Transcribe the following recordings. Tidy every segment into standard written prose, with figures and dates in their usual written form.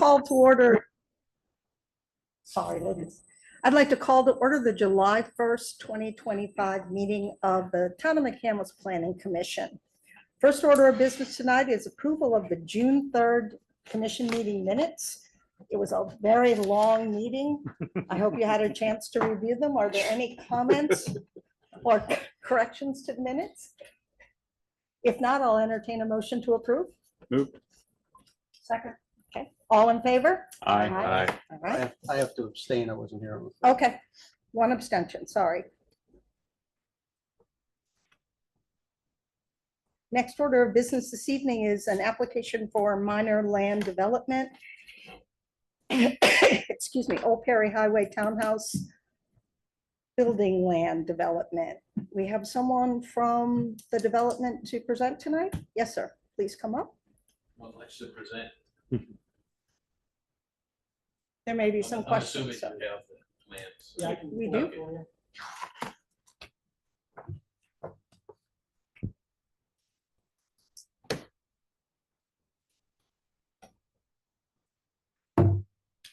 Call to order. Sorry, ladies. I'd like to call to order the July 1st, 2025 meeting of the Town of McCandless Planning Commission. First order of business tonight is approval of the June 3rd commission meeting minutes. It was a very long meeting. I hope you had a chance to review them. Are there any comments or corrections to the minutes? If not, I'll entertain a motion to approve. Move. Second. Okay, all in favor? Aye. All right, I have to abstain, I wasn't here. okay, one abstention, sorry. Next order of business this evening is an application for minor land development. Excuse me, Old Perry Highway Townhouse building land development. We have someone from the development to present tonight? Yes, sir, please come up. Well, I should present. There may be some I'm assuming questions. you have the plans. Yeah, we do. Okay.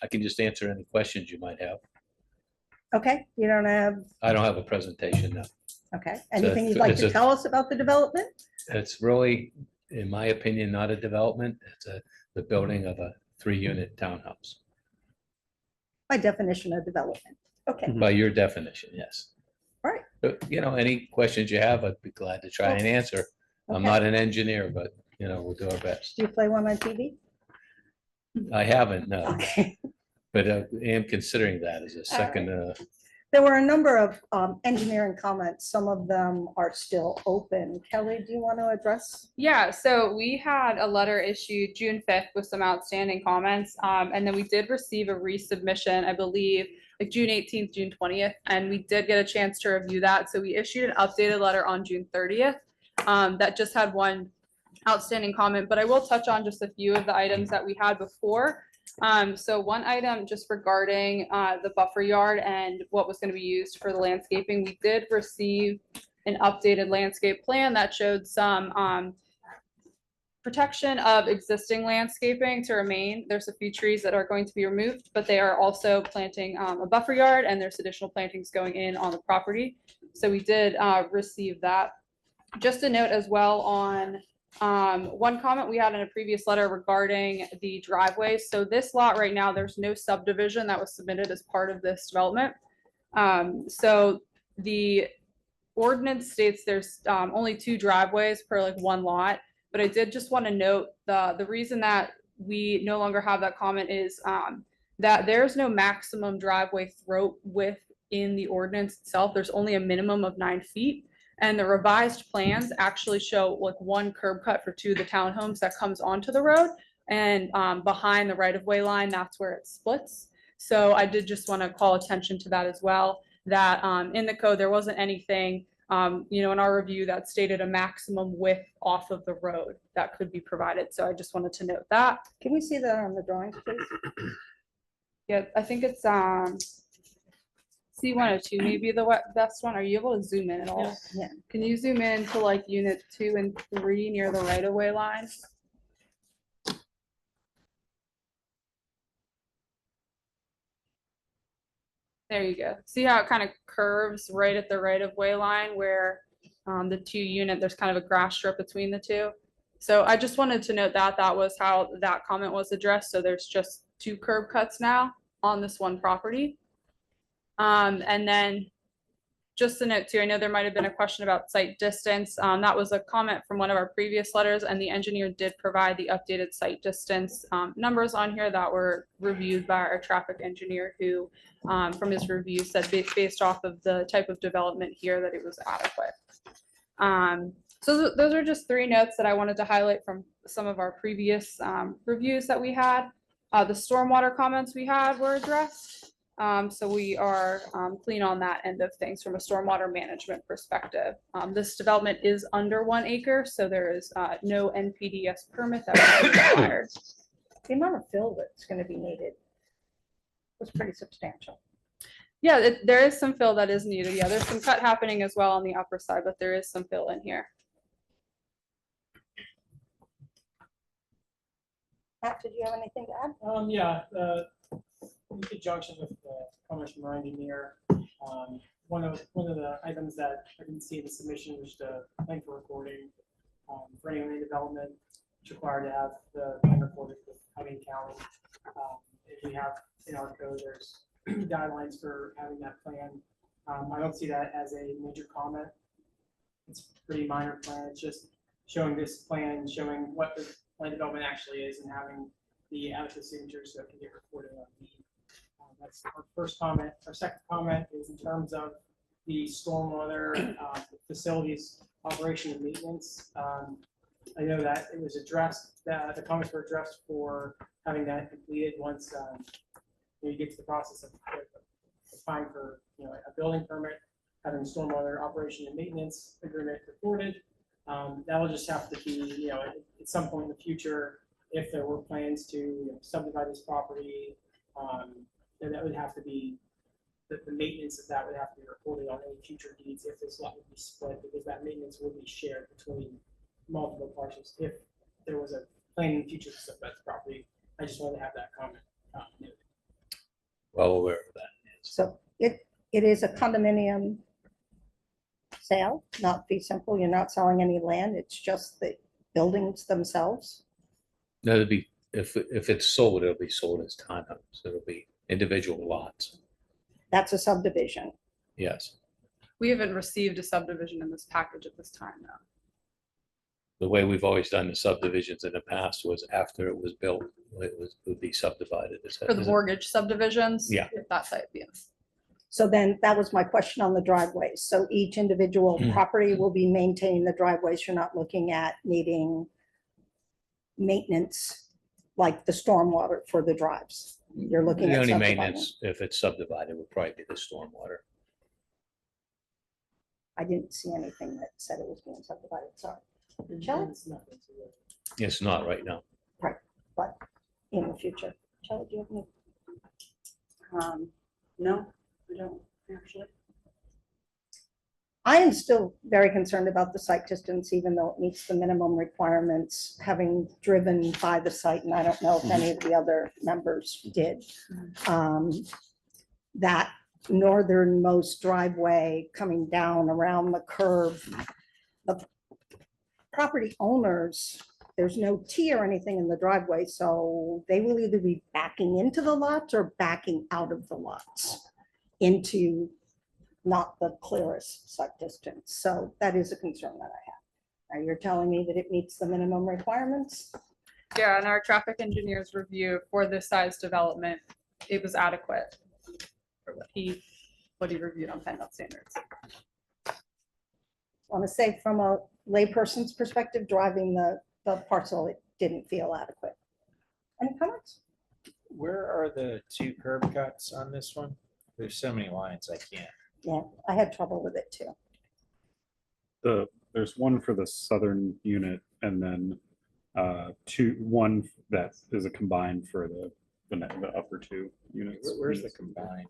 I can just answer any questions you might have. Okay, you don't have, I don't have a presentation now. okay, anything you'd like it's to a- tell us about the development? It's really, in my opinion, not a development. It's the building of a 3-unit townhouse. By definition of development. Okay, By your definition, yes. Right. But, any questions you have, I'd be glad to try and answer. I'm Okay. not an engineer, but, we'll do our best. do you play one on TV? I haven't, no, Okay. but I am considering that as a second. There were a number of engineering comments. Some of them are still open. Kelly, do you want to address? Yeah, so we had a letter issued June 5th with some outstanding comments. And then we did receive a resubmission, I believe, like June 18th, June 20th, and we did get a chance to review that. So we issued an updated letter on June 30th that just had one outstanding comment, but I will touch on just a few of the items that we had before. So one item just regarding the buffer yard and what was going to be used for the landscaping, we did receive an updated landscape plan that showed some protection of existing landscaping to remain. There's a few trees that are going to be removed, but they are also planting a buffer yard, and there's additional plantings going in on the property. So we did receive that. Just a note as well on one comment we had in a previous letter regarding the driveways. So this lot right now, there's no subdivision that was submitted as part of this development. So the ordinance states there's only 2 driveways per like one lot. But I did just want to note the reason that we no longer have that comment is that there's no maximum driveway throat width in the ordinance itself. There's only a minimum of 9 feet. And the revised plans actually show like one curb cut for 2 of the townhomes that comes onto the road. And behind the right-of-way line, that's where it splits. So I did just want to call attention to that as well, that in the code, there wasn't anything, in our review that stated a maximum width off of the road that could be provided. So I just wanted to note that. Can we see that on the drawings, please? Yeah, I think it's C102, maybe the best one. Are you able to zoom in at all? Yeah. Can you zoom in to like unit 2 and 3 near the right-of-way line? There you go. See how it kind of curves right at the right-of-way line where the 2 unit, there's kind of a grass strip between the 2. So I just wanted to note that that was how that comment was addressed. So there's just 2 curb cuts now on this one property. And then just a note too, I know there might have been a question about site distance. That was a comment from one of our previous letters, and the engineer did provide the updated site distance numbers on here that were reviewed by our traffic engineer, who from his review said based off of the type of development here that it was adequate. So those are just 3 notes that I wanted to highlight from some of our previous reviews that we had. The stormwater comments we had were addressed. So we are clean on that end of things from a stormwater management perspective. This development is under 1 acre, so there is no NPDES permit that was required. The amount of fill that's going to be needed was pretty substantial. Yeah, there is some fill that is needed. Yeah, there's some cut happening as well on the upper side, but there is some fill in here. Matt, did you have anything to add? Yeah, in conjunction with the comments from our engineer, one of the items that I didn't see in the submission was the plan for recording. For any land development, it's required to have the plan recorded with Huntington County. If we have in our code, there's guidelines for having that plan. I don't see that as a major comment. It's a pretty minor plan. It's just showing this plan, showing what the land development actually is and having the adequate signatures so it can get recorded on deed. That's our first comment. Our second comment is in terms of the stormwater facilities operation and maintenance. I know that it was addressed, the comments were addressed for having that completed once you get to the process of applying for a building permit, having stormwater operation and maintenance agreement recorded. That will just have to be, at some point in the future, if there were plans to subdivide this property, then that would have to be, the maintenance of that would have to be recorded on any future deeds if this lot would be split, because that maintenance would be shared between multiple parcels if there was a plan in the future to subdivide the property. I just wanted to have that comment noted. Well aware of that. Yes. So it is a condominium sale, not fee simple. You're not selling any land. It's just the buildings themselves. No, it'll be, if it's sold, it'll be sold as townhomes. It'll be individual lots. That's a subdivision. Yes. We haven't received a subdivision in this package at this time, though. The way we've always done the subdivisions in the past was after it was built, it would be subdivided. For the mortgage subdivisions? Yeah. If that site, yes. So then that was my question on the driveways. So each individual property will be maintaining the driveways. You're not looking at needing maintenance like the stormwater for the drives. You're looking The at only subdividing. maintenance, if it's subdivided, would probably be the stormwater. I didn't see anything that said it was being subdivided, sorry. Shelley? It's nothing to It's not right now. But in the future. Shelley, do you have any? No, I don't actually. I am still very concerned about the site distance, even though it meets the minimum requirements, having driven by the site, and I don't know if any of the other members did. That northernmost driveway coming down around the curve, the property owners, there's no T or anything in the driveway, so they will either be backing into the lots or backing out of the lots into not the clearest site distance. So that is a concern that I have. Now you're telling me that it meets the minimum requirements? Yeah, and our traffic engineer's review for this size development, it was adequate for what he reviewed on PennDOT standards. Want to say from a layperson's perspective, driving the parcel, it didn't feel adequate. Any comments? Where are the two curb cuts on this one? There's so many lines, I can't. Yeah, I had trouble with it too. There's one for the southern unit and then one that is a combined for the upper two units. Where's the combined?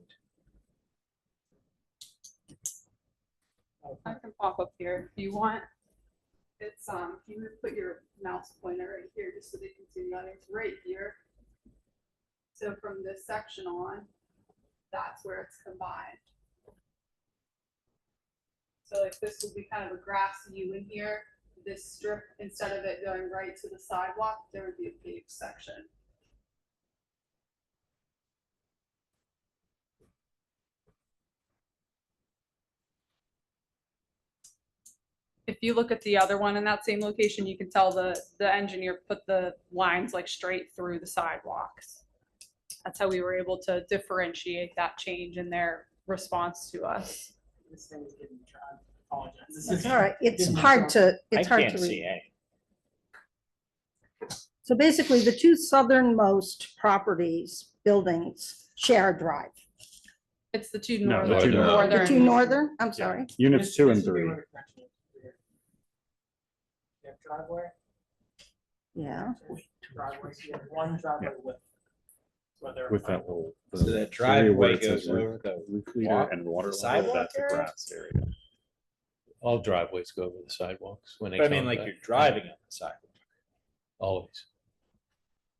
I can pop up here if you want. It's, you would put your mouse pointer right here just so they can see that it's right here. So from this section on, that's where it's combined. So like this would be kind of a grass U in here. This strip, instead of it going right to the sidewalk, there would be a paved section. If you look at the other one in that same location, you can tell the engineer put the lines like straight through the sidewalks. That's how we were able to differentiate that change in their response to us. This thing is getting tried. Apologize. This It's is- all right. It's Didn't hard to, I it's hard can't to see read. any. So basically, the two southernmost properties, buildings, share a drive. It's the two No, the northern. two The two northern, I'm sorry. Units this- 2 this and would be 3. where the connection is here. You have driveway. Yeah. Driveway, so you have one driveway width. So they're- With that little. So the that area driveway where it says goes over the roof leader walk- and water the level, sidewalk that's a area? grass area. All driveways go over the sidewalks when they. But I mean, come like back. you're driving on the sidewalk. Always.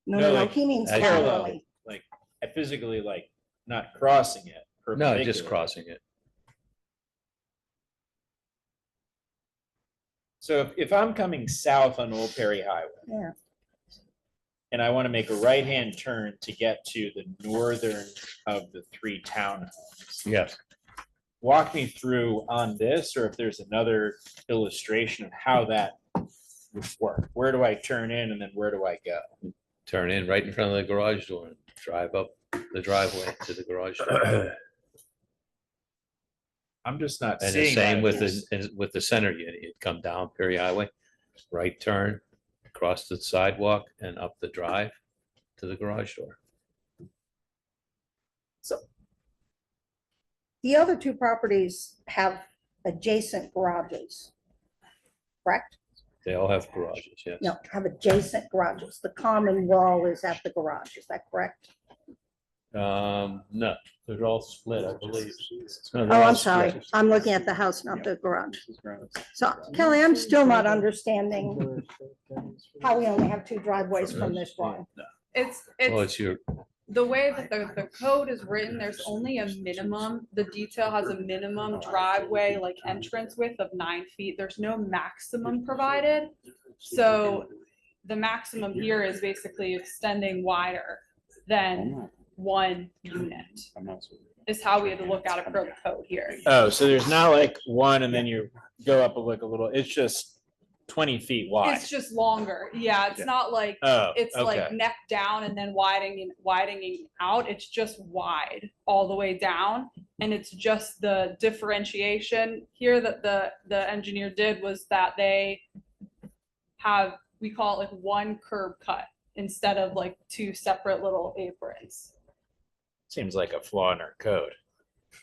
No, No, no, no, like he means as you- laterally. Like, I physically like not crossing it. No, just perpendicular. crossing it. So if I'm coming south on Old Perry Highway Yeah, and I want to make a right-hand turn to get to the northern of the three townhomes, Yes. walk me through on this, or if there's another illustration of how that would work. Where do I turn in and then where do I go? Turn in right in front of the garage door and drive up the driveway to the garage door. I'm just not And the seeing. same that. with the center unit. You'd come down Perry Highway, right turn, across the sidewalk and up the drive to the garage door. the other two properties have adjacent garages. Correct? They all have garages, yes. No, have adjacent garages. The common wall is at the garage, is that correct? No, they're all split, I believe. No, Oh, they're all I'm sorry. split. I'm looking at the house, not the garage. So Kelly, I'm still not understanding how we only have two driveways from this drawing. It's, Well, it's it's your, the way that the code is written, there's only a minimum, the detail has a minimum driveway, like entrance width of 9 feet. There's no maximum provided. So the maximum here is basically extending wider than one unit, is how we had to look at it per the code here. Oh, so there's not like one and then you go up like a little, it's just 20 feet wide. It's just longer. Yeah, it's not like, Oh, it's like okay. neck down and then widening out. It's just wide all the way down. And it's just the differentiation here that the engineer did was that they have, we call it like one curb cut instead of like two separate little aprons. Seems like a flaw in our code.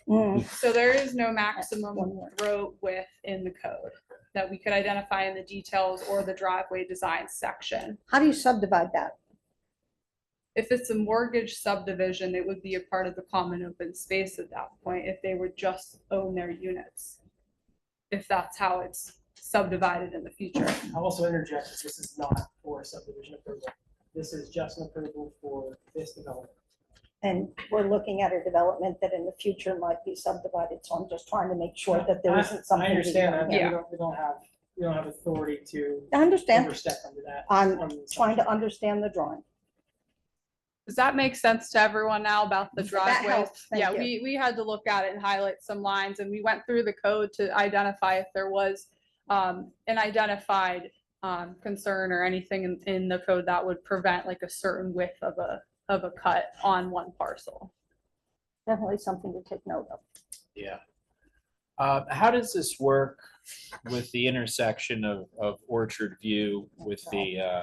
Mm, So there is no maximum One more. road width in the code that we could identify in the details or the driveway design section. How do you subdivide that? If it's a mortgage subdivision, it would be a part of the common open space at that point, if they would just own their units. If that's how it's subdivided in the future. I'll also interject that this is not for subdivision approval. This is just an approval for this development. And we're looking at a development that in the future might be subdivided, so I'm just trying to make sure that there isn't something. I understand that, beyond but we don't have authority to I understand. overstep under that. I'm on the trying to subject. understand the drawing. Does that make sense to everyone now about the That driveways? helps, thank Yeah, you. we had to look at it and highlight some lines, and we went through the code to identify if there was an identified concern or anything in the code that would prevent like a certain width of a cut on one parcel. Definitely something to take note of. Yeah. How does this work with the intersection of Orchard View with the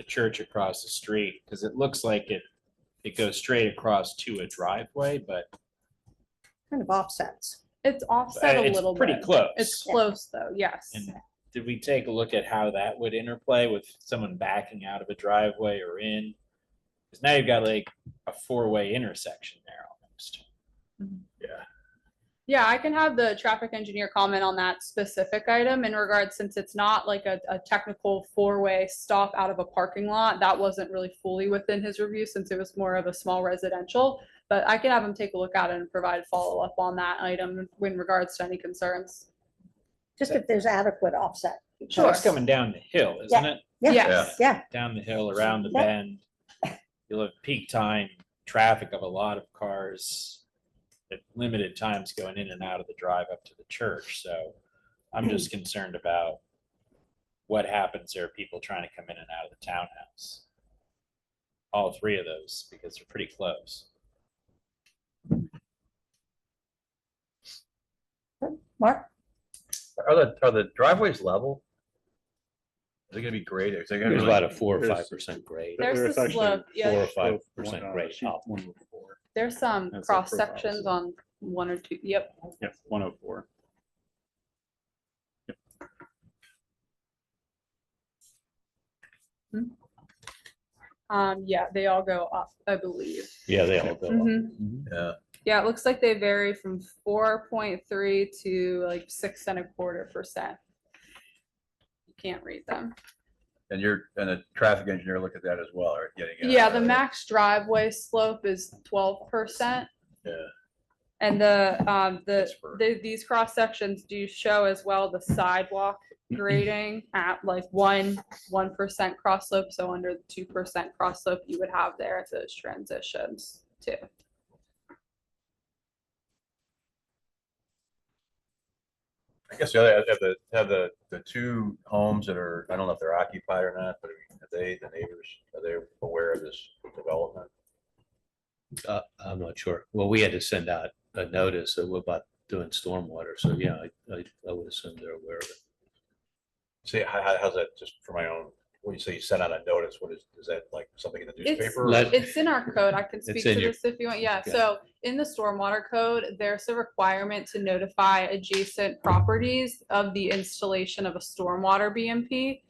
church across the street? Because it looks like it goes straight across to a driveway, but Kind of offsets. It's offset a it's little pretty bit. close. It's close though, yes. And did we take a look at how that would interplay with someone backing out of a driveway or in? Because now you've got like a four-way intersection there almost. Yeah, I can have the traffic engineer comment on that specific item in regards, since it's not like a technical four-way stop out of a parking lot. That wasn't really fully within his review since it was more of a small residential. But I can have him take a look at it and provide follow-up on that item in regards to any concerns. Just if there's adequate offset. So it's coming down the hill, isn't it? Yeah, Yes. yeah, Down the hill, around the Yep. bend. You'll have peak time traffic of a lot of cars at limited times going in and out of the drive up to the church. So I'm just concerned about what happens there, people trying to come in and out of the townhouse. All three of those, because they're pretty close. Mark? Are the driveways level? Is it gonna be graded? Is it gonna be There's like- about a 4 or There's- 5% grade. There's the actually slope, yeah. 4 or both 5% one- grade sheet up. 104. There's some That's the cross profiles. sections on one or two. Yep. Yeah, 104. Yeah, they all go up, I believe. Yeah, they all go up. Mhm. Yeah. Yeah, it looks like they vary from 4.3 to like 6.25%. You can't read them. And a traffic engineer look at that as well, or getting. Yeah, the max driveway slope is 12%. Yeah. And these cross sections do show as well the sidewalk grading at like 1% cross slope. So under the 2% cross slope you would have there at those transitions too. I guess the other, have the two homes that are, I don't know if they're occupied or not, but the neighbors, are they aware of this development? I'm not sure. Well, we had to send out a notice about doing stormwater. So yeah, I would assume they're aware of it. See, how's that, just for my own, when you say you sent out a notice, is that like something in the newspaper? Let- It's in our code. I can speak It's to in your- this if you want. Yeah, Yeah. so in the stormwater code, there's a requirement to notify adjacent properties of the installation of a stormwater BMP.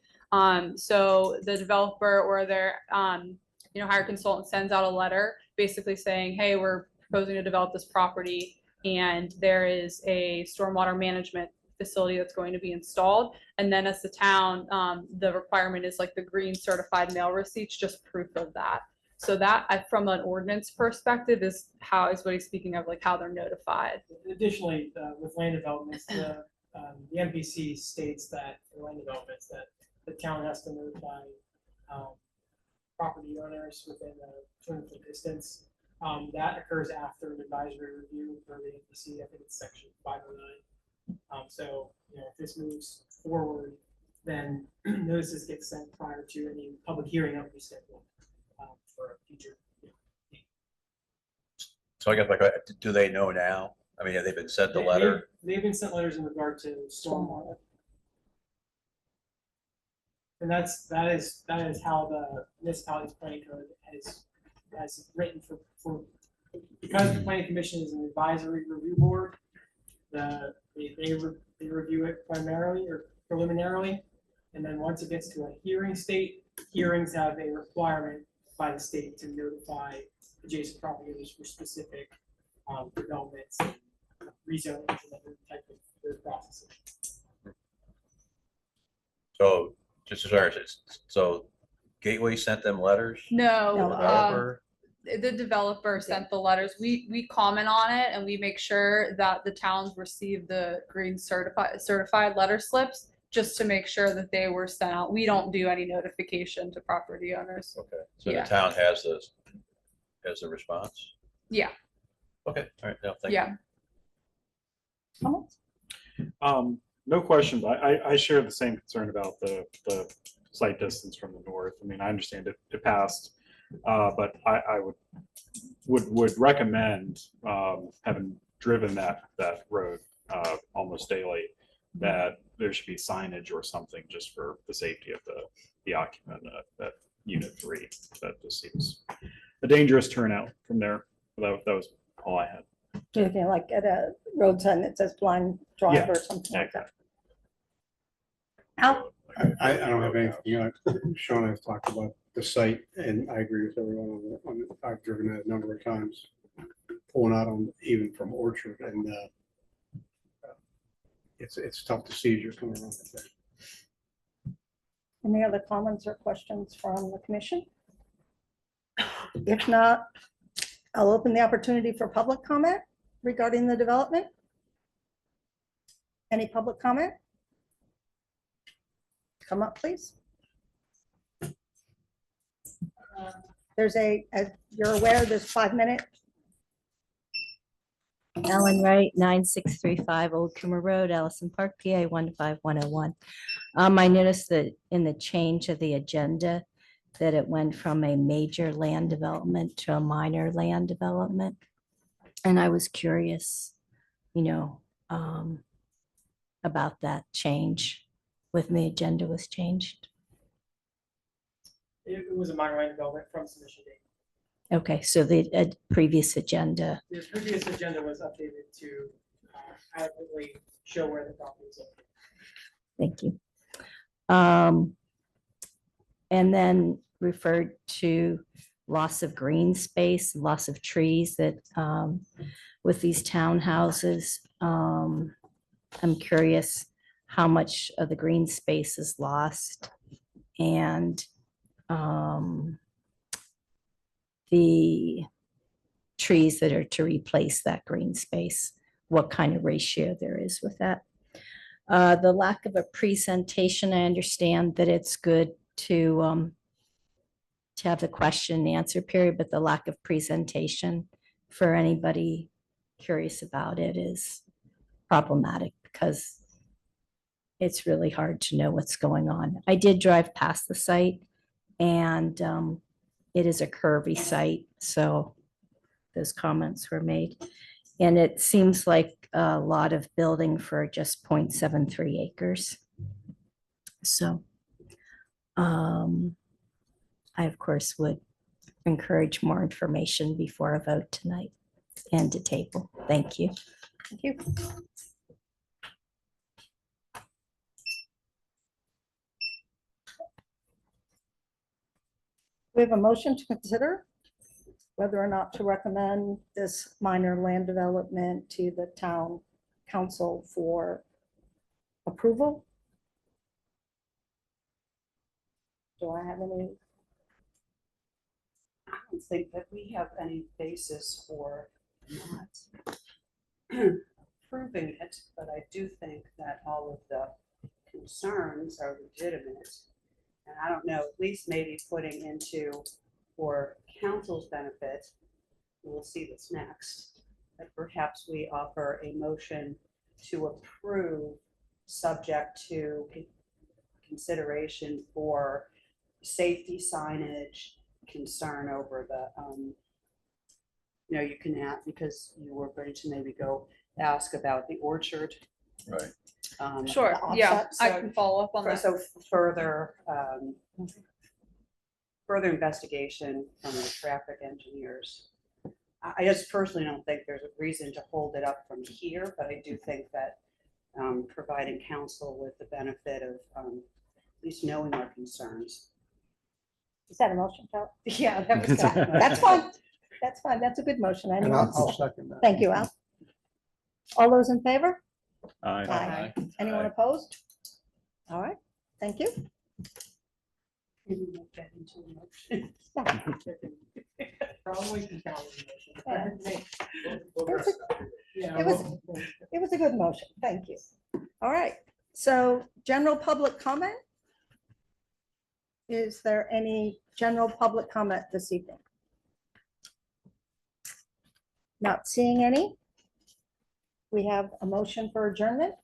So the developer or their, hired consultant sends out a letter basically saying, hey, we're proposing to develop this property and there is a stormwater management facility that's going to be installed. And then as the town, the requirement is like the green certified mail receipts, just proof of that. So that from an ordinance perspective is what he's speaking of, like how they're notified. Additionally, with land developments, the MPC states that for land developments that the town has to notify property owners within a 200-foot distance. That occurs after an advisory review for the MPC. I think it's section 509. So, if this moves forward, then notices get sent prior to any public hearing that will be scheduled for a future. So I guess, like, do they know now? I mean, have they been sent the letter? They've been sent letters in regard to stormwater. And that is how the municipality's planning code has written for because the planning commission is an advisory review board. They review it primarily or preliminarily, and then once it gets to a hearing state, hearings have a requirement by the state to notify adjacent property owners for specific developments, rezonings, and other type of processes. So just as far as so Gateway sent them letters? No, No, Developer? the developer sent the letters. We comment on it and we make sure that the towns receive the green certified letter slips just to make sure that they were sent out. We don't do any notification to property owners. Okay, so the Yeah. town has the response? Yeah, Okay, all right, no, thank you. yeah. Comments? No question, but I share the same concern about the site distance from the north. I mean, I understand it passed, but I would recommend, having driven that road almost daily, that there should be signage or something just for the safety of the occupant at unit 3. That just seems a dangerous turnout from there. That was all I had. Anything like at a road sign that says blind drive or something like that. Al? I don't have anything. Sean and I have talked about the site, and I agree with everyone on it. I've driven it a number of times, pulling out on even from Orchard, and it's tough to see as you're coming around the thing. Any other comments or questions from the commission? If not, I'll open the opportunity for public comment regarding the development. Any public comment? Come up, please. There's as you're aware, there's 5-minute. Ellen Wright, 9635 Old Coomer Road, Allison Park, PA 15101. I noticed that in the change of the agenda, that it went from a major land development to a minor land development. And I was curious, about that change when the agenda was changed. It was a minor land development from submission date. Okay, so the previous agenda, The previous agenda was updated to adequately show where the property is located. thank you. And then referred to loss of green space, loss of trees that with these townhouses. I'm curious how much of the green space is lost and the trees that are to replace that green space, what kind of ratio there is with that. The lack of a presentation, I understand that it's good to have the question and answer period, but the lack of presentation for anybody curious about it is problematic because it's really hard to know what's going on. I did drive past the site and it is a curvy site, so those comments were made. And it seems like a lot of building for just 0.73 acres. So I, of course, would encourage more information before a vote tonight and to table. Thank you. Thank you. We have a motion to consider whether or not to recommend this minor land development to the town council for approval. Do I have any? I don't think that we have any basis for not proving it, but I do think that all of the concerns are legitimate. And I don't know, at least maybe putting into, for council's benefit, we'll see this next, that perhaps we offer a motion to approve subject to consideration for safety signage, concern over the, you can ask, because you were going to maybe go ask about the orchard. Right. Sure, The yeah, offset, I so- can follow up on that. So further, further investigation from the traffic engineers. I just personally don't think there's a reason to hold it up from here, but I do think that providing counsel with the benefit of at least knowing our concerns. Is that a motion, Charlie? Yeah, that was That's fine. That's fine. That's a good motion. And Anyone? I'll second that. Thank you, Al. All those in favor? Aye. Aye. Anyone Aye. opposed? All right, thank you. Maybe we'll get into a motion. Probably can count on the motion. Yeah, It was- It was a good motion. Thank you. All right, so general public comment? Is there any general public comment this evening? Not seeing any. We have a motion for adjournment.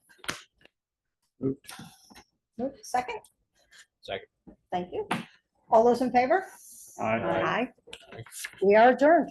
Moved. Second? Second. Thank you. All those in favor? Aye. Aye. We are adjourned.